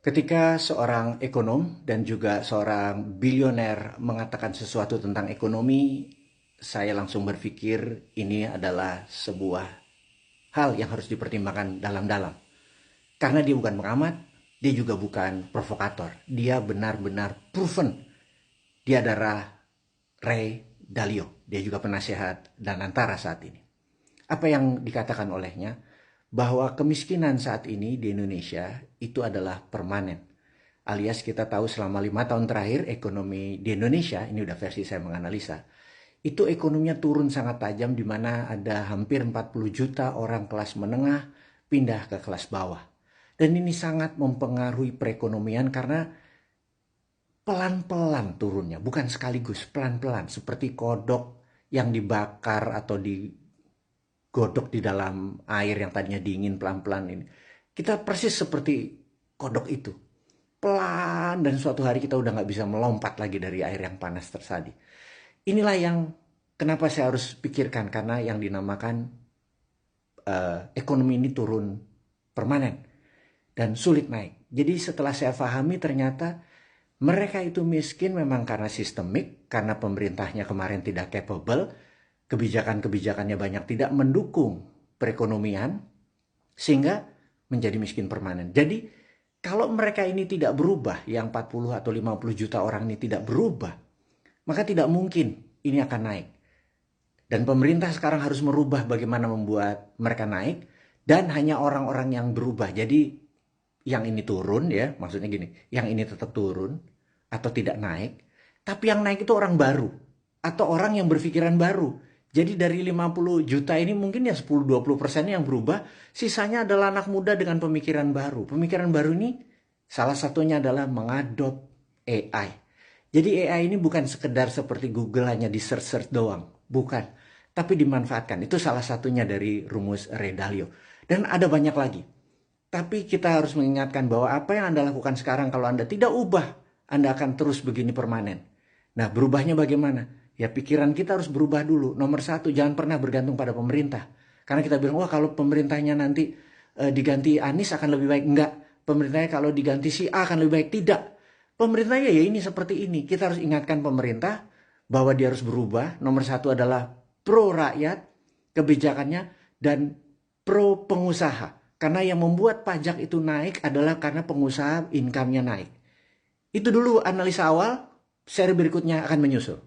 Ketika seorang ekonom dan juga seorang bilioner mengatakan sesuatu tentang ekonomi, saya langsung berpikir ini adalah sebuah hal yang harus dipertimbangkan dalam-dalam. Karena dia bukan pengamat, dia juga bukan provokator. Dia benar-benar proven. Dia adalah Ray Dalio. Dia juga penasehat Danantara saat ini. Apa yang dikatakan olehnya? Bahwa kemiskinan saat ini di Indonesia itu adalah permanen. Alias kita tahu selama 5 tahun terakhir ekonomi di Indonesia, ini udah versi saya menganalisa, itu ekonominya turun sangat tajam di mana ada hampir 40 juta orang kelas menengah pindah ke kelas bawah. Dan ini sangat mempengaruhi perekonomian karena pelan-pelan turunnya, bukan sekaligus, pelan-pelan. Seperti kodok yang dibakar atau digodok di dalam air yang tadinya dingin pelan-pelan ini. Kita persis seperti kodok itu. Pelan dan suatu hari kita udah gak bisa melompat lagi dari air yang panas tersadi. Inilah yang kenapa saya harus pikirkan, karena yang dinamakan ekonomi ini turun permanen dan sulit naik. Jadi setelah saya pahami ternyata mereka itu miskin memang karena sistemik, karena pemerintahnya kemarin tidak capable, kebijakan-kebijakannya banyak tidak mendukung perekonomian, sehingga menjadi miskin permanen. Jadi kalau mereka ini tidak berubah, yang 40 atau 50 juta orang ini tidak berubah, maka tidak mungkin ini akan naik. Dan pemerintah sekarang harus merubah bagaimana membuat mereka naik, dan hanya orang-orang yang berubah. Jadi yang ini turun ya, maksudnya gini, yang ini tetap turun atau tidak naik, tapi yang naik itu orang baru atau orang yang berpikiran baru. Jadi dari 50 juta ini mungkin ya 10-20% yang berubah, sisanya adalah anak muda dengan pemikiran baru. Pemikiran baru ini salah satunya adalah mengadop AI. Jadi AI ini bukan sekedar seperti Google hanya di search doang, bukan. Tapi dimanfaatkan, itu salah satunya dari rumus Ray Dalio. Dan ada banyak lagi. Tapi kita harus mengingatkan bahwa apa yang Anda lakukan sekarang kalau Anda tidak ubah, Anda akan terus begini permanen. Nah, berubahnya bagaimana? Ya pikiran kita harus berubah dulu. Nomor satu, jangan pernah bergantung pada pemerintah. Karena kita bilang, wah kalau pemerintahnya nanti diganti Anies akan lebih baik. Enggak. Pemerintahnya kalau diganti si A akan lebih baik. Tidak. Pemerintahnya ya ini seperti ini. Kita harus ingatkan pemerintah bahwa dia harus berubah. Nomor satu adalah pro rakyat, kebijakannya, dan pro pengusaha. Karena yang membuat pajak itu naik adalah karena pengusaha income-nya naik. Itu dulu analisa awal, seri berikutnya akan menyusul.